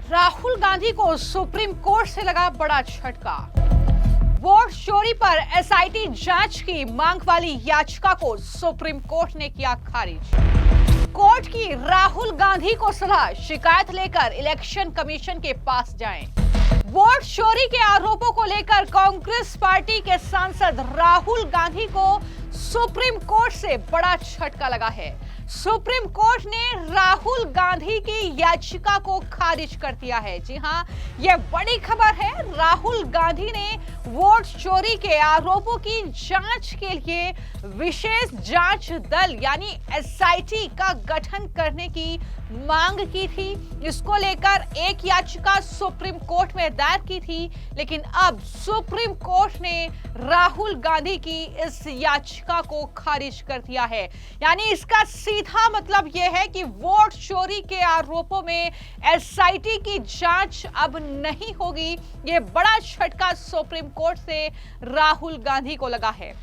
राहुल गांधी को supreme court से लगा बड़ा झटका। वोट चोरी पर एसआईटी जांच की मांग वाली याचिका को सुप्रीम कोर्ट ने किया खारिज। कोर्ट की राहुल गांधी को सलाह, शिकायत लेकर इलेक्शन कमीशन के पास जाएं। वोट चोरी के आरोपों को लेकर कांग्रेस पार्टी के सांसद राहुल गांधी को सुप्रीम कोर्ट से बड़ा झटका लगा है। सुप्रीम कोर्ट ने राहुल गांधी की याचिका को खारिज कर दिया है। जी हां, यह बड़ी खबर है। राहुल गांधी ने वोट चोरी के आरोपों की जांच के लिए विशेष जांच दल यानी एसआईटी का गठन करने की मांग की थी। इसको लेकर एक याचिका सुप्रीम कोर्ट में दायर की थी, लेकिन अब सुप्रीम कोर्ट ने राहुल गांधी की इस याचिका को खारिज कर दिया है। यानी इसका सीधा मतलब यह है कि वोट चोरी के आरोपों में एसआईटी की जांच अब नहीं होगी। यह बड़ा झटका सुप्रीम कोर्ट से राहुल गांधी को लगा है।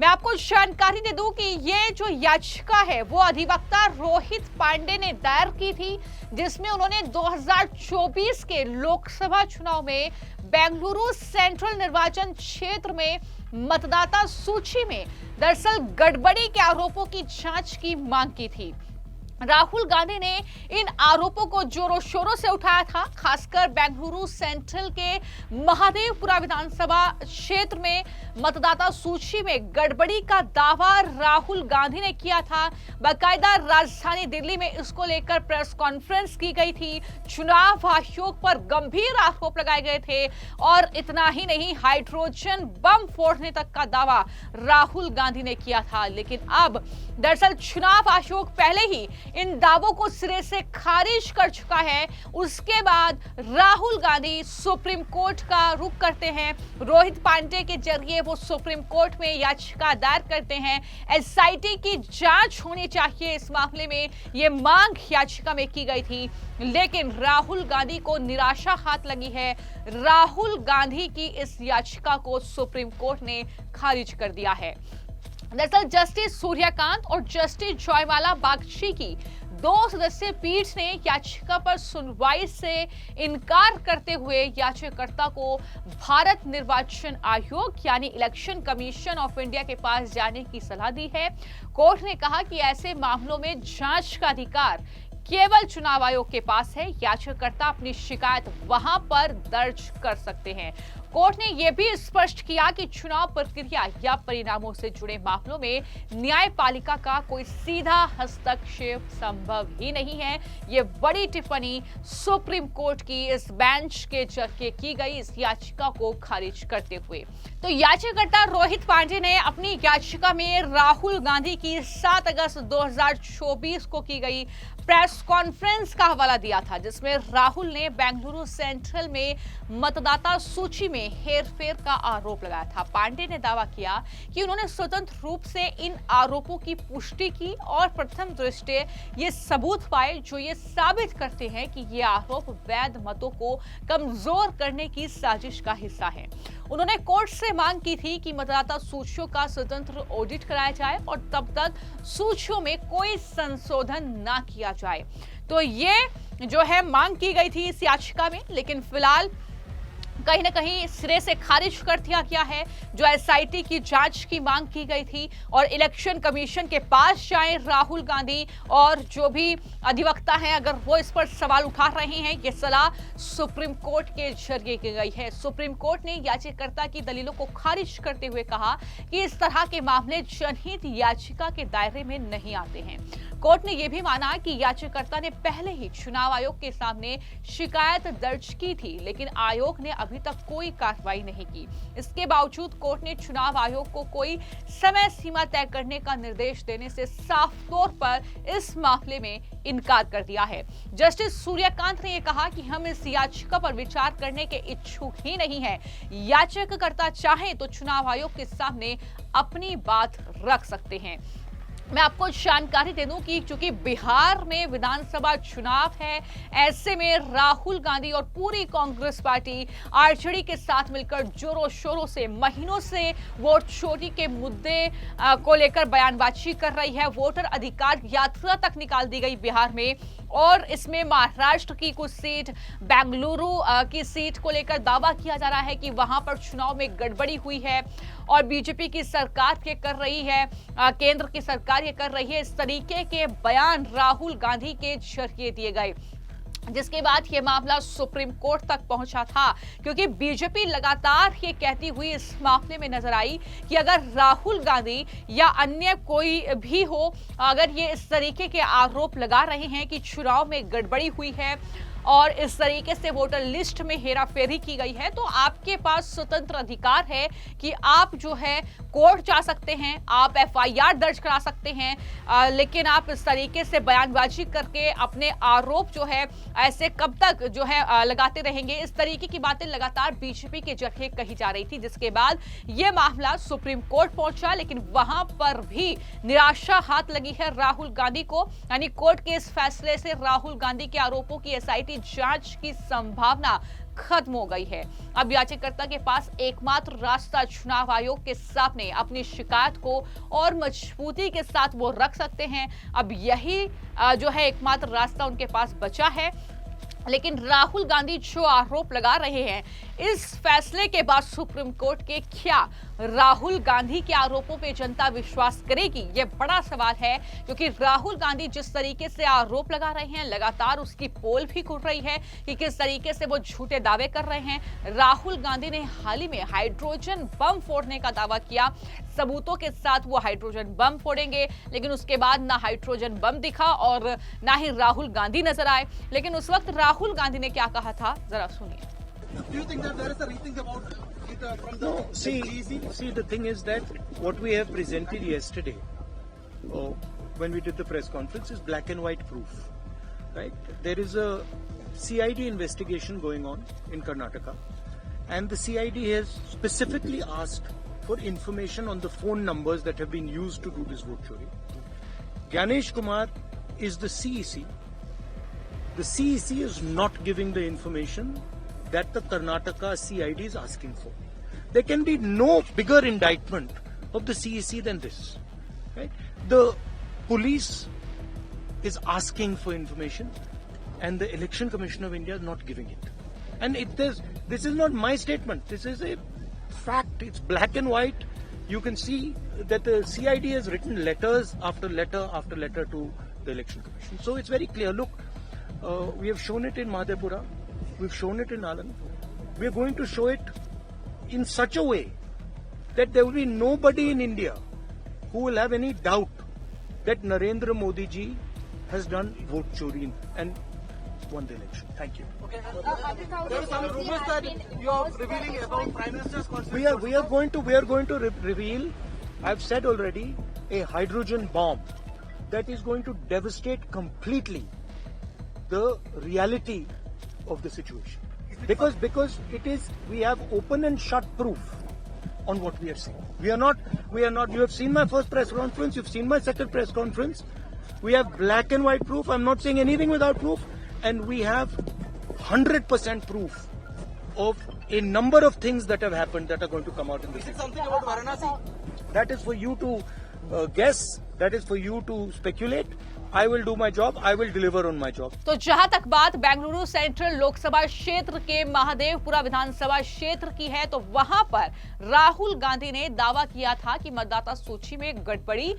मैं आपको जानकारी दे दूं कि ये जो याचिका है वो अधिवक्ता रोहित पांडे ने दायर की थी, जिसमें उन्होंने 2024 के लोकसभा चुनाव में बेंगलुरु सेंट्रल निर्वाचन क्षेत्र में मतदाता सूची में दरअसल गड़बड़ी के आरोपों की जांच की मांग की थी। राहुल गांधी ने इन आरोपों को जोरों शोरों से उठाया था। खासकर बेंगलुरु सेंट्रल के महादेवपुरा विधानसभा क्षेत्र में मतदाता सूची में गड़बड़ी का दावा राहुल गांधी ने किया था। बाकायदा राजधानी दिल्ली में इसको लेकर प्रेस कॉन्फ्रेंस की गई थी। चुनाव आयोग पर गंभीर आरोप लगाए गए थे और इतना ही नहीं, हाइड्रोजन बम फोड़ने तक का दावा राहुल गांधी ने किया था। लेकिन अब दरअसल चुनाव आयोग पहले ही इन दावों को सिरे से खारिज कर चुका है। उसके बाद राहुल गांधी सुप्रीम कोर्ट का रुख करते हैं। रोहित पांडे के जरिए वो सुप्रीम कोर्ट में याचिका दायर करते हैं। एसआईटी की जांच होनी चाहिए इस मामले में, ये मांग याचिका में की गई थी। लेकिन राहुल गांधी को निराशा हाथ लगी है। राहुल गांधी की इस याचिका को सुप्रीम कोर्ट ने खारिज कर दिया है। दरअसल जस्टिस सूर्यकांत और जस्टिस जयमाला बागची की 2 सदस्यीय पीठ ने याचिका पर सुनवाई से इनकार करते हुए याचिकाकर्ता को भारत निर्वाचन आयोग यानी इलेक्शन कमीशन ऑफ इंडिया के पास जाने की सलाह दी है। कोर्ट ने कहा कि ऐसे मामलों में जांच का अधिकार केवल चुनाव आयोग के पास है। याचिकाकर्ता अपनी शिकायत वहां पर दर्ज कर सकते हैं। कोर्ट ने यह भी स्पष्ट किया कि चुनाव प्रक्रिया या परिणामों से जुड़े मामलों में न्यायपालिका का कोई सीधा हस्तक्षेप संभव ही नहीं है। यह बड़ी टिप्पणी सुप्रीम कोर्ट की इस बेंच के जरिए की गई इस याचिका को खारिज करते हुए। तो याचिकाकर्ता रोहित पांडे ने अपनी याचिका में राहुल गांधी की 7 अगस्त 2024 को की गई प्रेस कॉन्फ्रेंस का हवाला दिया था, जिसमें राहुल ने बेंगलुरु सेंट्रल में मतदाता सूची में हेरफेर का आरोप लगाया था। पांडे ने दावा किया कि उन्होंने स्वतंत्र रूप से इन आरोपों की पुष्टि की और प्रथम दृष्टया ये सबूत पाए जो ये साबित करते हैं कि ये आरोप वैध मतों को कमजोर करने की साजिश का हिस्सा है। उन्होंने कोर्ट से मांग की थी कि मतदाता सूचियों का स्वतंत्र ऑडिट कराया जाए और तब तक सूचियों में कोई संशोधन ना किया जाए। तो ये जो है मांग की गई थी इस याचिका में, लेकिन फिलहाल कहीं ना कहीं सिरे से खारिज कर दिया गया है। जो एसआईटी की जांच की मांग की गई थी और इलेक्शन कमीशन के पास जाएं राहुल गांधी और जो भी अधिवक्ता हैं, अगर वो इस पर सवाल उठा रहे हैं, ये सलाह सुप्रीम कोर्ट के जरिए की गई है। सुप्रीम कोर्ट ने याचिकाकर्ता की दलीलों को खारिज करते हुए कहा कि इस तरह के मामले जनहित याचिका के दायरे में नहीं आते हैं। कोर्ट ने यह भी माना कि याचिकाकर्ता ने पहले ही चुनाव आयोग के सामने शिकायत दर्ज की थी, लेकिन आयोग ने अभी तक कोई कार्रवाई नहीं की। इसके बावजूद कोर्ट ने चुनाव आयोग को कोई समय सीमा तय करने का निर्देश देने से साफ तौर पर इस मामले में इनकार कर दिया है। जस्टिस सूर्यकांत ने यह कहा कि हम इस याचिका पर विचार करने के इच्छुक ही नहीं है। याचिकाकर्ता चाहे तो चुनाव आयोग के सामने अपनी बात रख सकते हैं। मैं आपको जानकारी दे दूं कि चूंकि बिहार में विधानसभा चुनाव है, ऐसे में राहुल गांधी और पूरी कांग्रेस पार्टी आरजेडी के साथ मिलकर जोरों शोरों से महीनों से वोट चोरी के मुद्दे को लेकर बयानबाजी कर रही है। वोटर अधिकार यात्रा तक निकाल दी गई बिहार में। और इसमें महाराष्ट्र की कुछ सीट, बेंगलुरु की सीट को लेकर दावा किया जा रहा है कि वहां पर चुनाव में गड़बड़ी हुई है और बीजेपी की सरकार ये कर रही है, केंद्र की सरकार ये कर रही है। इस तरीके के बयान राहुल गांधी के जरिए दिए गए, जिसके बाद ये मामला सुप्रीम कोर्ट तक पहुंचा था, क्योंकि बीजेपी लगातार ये कहती हुई इस मामले में नजर आई कि अगर राहुल गांधी या अन्य कोई भी हो, अगर ये इस तरीके के आरोप लगा रहे हैं कि चुनाव में गड़बड़ी हुई है और इस तरीके से वोटर लिस्ट में हेराफेरी की गई है, तो आपके पास स्वतंत्र अधिकार है कि आप जो है कोर्ट जा सकते हैं, आप एफआईआर दर्ज करा सकते हैं, लेकिन आप इस तरीके से बयानबाजी करके अपने आरोप जो है ऐसे कब तक जो है लगाते रहेंगे। इस तरीके की बातें लगातार बीजेपी के जरिए कही जा रही थी, जिसके बाद यह मामला सुप्रीम कोर्ट पहुंचा, लेकिन वहां पर भी निराशा हाथ लगी है राहुल गांधी को। यानी कोर्ट के इस फैसले से राहुल गांधी के आरोपों की एसआईटी जांच की संभावना खत्म हो गई है। अब याचिकाकर्ता के पास एकमात्र रास्ता चुनाव आयोग के सामने अपनी शिकायत को और मजबूती के साथ वो रख सकते हैं। अब यही जो है एकमात्र रास्ता उनके पास बचा है। लेकिन राहुल गांधी जो आरोप लगा रहे हैं, इस फैसले के बाद सुप्रीम कोर्ट के क्या राहुल गांधी के आरोपों पे जनता विश्वास करेगी, ये बड़ा सवाल है। क्योंकि राहुल गांधी जिस तरीके से आरोप लगा रहे हैं, लगातार उसकी पोल भी खुल रही है कि किस तरीके से वो झूठे दावे कर रहे हैं। राहुल गांधी ने हाल ही में हाइड्रोजन बम फोड़ने का दावा किया, सबूतों के साथ वो हाइड्रोजन बम फोड़ेंगे, लेकिन उसके बाद ना हाइड्रोजन बम दिखा और ना ही राहुल गांधी नजर आए। लेकिन उस वक्त राहुल गांधी ने क्या कहा था, जरा सुनिए। Do you think that there is a rethink about it from the No, see, the thing is that what we have presented yesterday, when we did the press conference, is black and white proof, right? There is a CID investigation going on in Karnataka, and the CID has specifically asked for information on the phone numbers that have been used to do this vote chori. Ganesh Kumar is the CEC. The CEC is not giving the information that the Karnataka CID is asking for. There can be no bigger indictment of the CEC than this. Right? The police is asking for information and the Election Commission of India is not giving it. And this is not my statement. This is a fact. It's black and white. You can see that the CID has written letters after letter after letter to the Election Commission. So it's very clear. Look, we have shown it in Madhepura. We've shown it in Alan. We're going to show it in such a way that there will be nobody in India who will have any doubt that Narendra Modi ji has done vote chori and won the election. Thank you. okay? There are some rumors that you are revealing about Prime Minister's constitution. We are going to reveal. I've said already, a hydrogen bomb that is going to devastate completely the reality of the situation, because it is, we have open and shut proof on what we are saying. We are not. You have seen my first press conference. You've seen my second press conference. We have black and white proof. I'm not saying anything without proof, and we have 100% proof of a number of things that have happened that are going to come out in this. Is it something about Varanasi? That is for you to guess. That is for you to speculate. I will do my job. I will deliver on my job. तो जहां तक बात Bengaluru central Lok Sabha क्षेत्र के महादेवपुरा विधानसभा क्षेत्र की है, तो वहां पर राहुल गांधी ने दावा किया था कि मतदाता सूची में गड़बड़ी,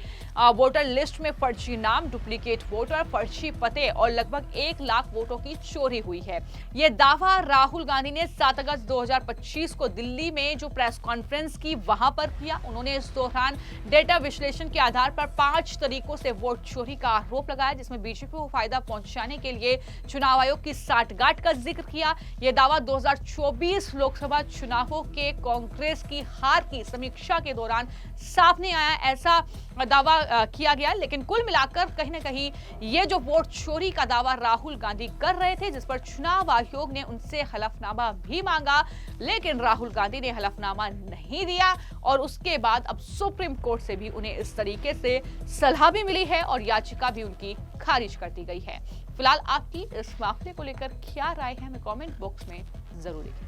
वोटर लिस्ट में फर्जी नाम, डुप्लीकेट वोटर, फर्जी पते और लगभग 1 लाख वोटों की चोरी हुई है। यह दावा राहुल गांधी ने 7 अगस्त 2025 को दिल्ली में जो प्रेस कॉन्फ्रेंस की वहां पर किया। उन्होंने इस दौरान डेटा विश्लेषण के आधार पर 5 तरीकों से वोट चोरी का आरोप लगाया, जिसमें बीजेपी को फायदा पहुंचाने के लिए चुनाव आयोग की साठगांठ का जिक्र किया। यह दावा 2024 लोकसभा चुनावों के कांग्रेस की हार की समीक्षा के दौरान सामने आया, ऐसा दावा किया गया। लेकिन कुल मिलाकर कहीं ना कहीं ये जो वोट चोरी का दावा राहुल गांधी कर रहे थे, जिस पर चुनाव आयोग ने उनसे हलफनामा भी मांगा, लेकिन राहुल गांधी ने हलफनामा नहीं दिया और उसके बाद अब सुप्रीम कोर्ट से भी उन्हें इस तरीके से सलाह भी मिली है और याचिका भी उनकी खारिज कर दी गई है। फिलहाल आपकी इस मामले को लेकर क्या राय है, हमें कमेंट बॉक्स में जरूर लिखें।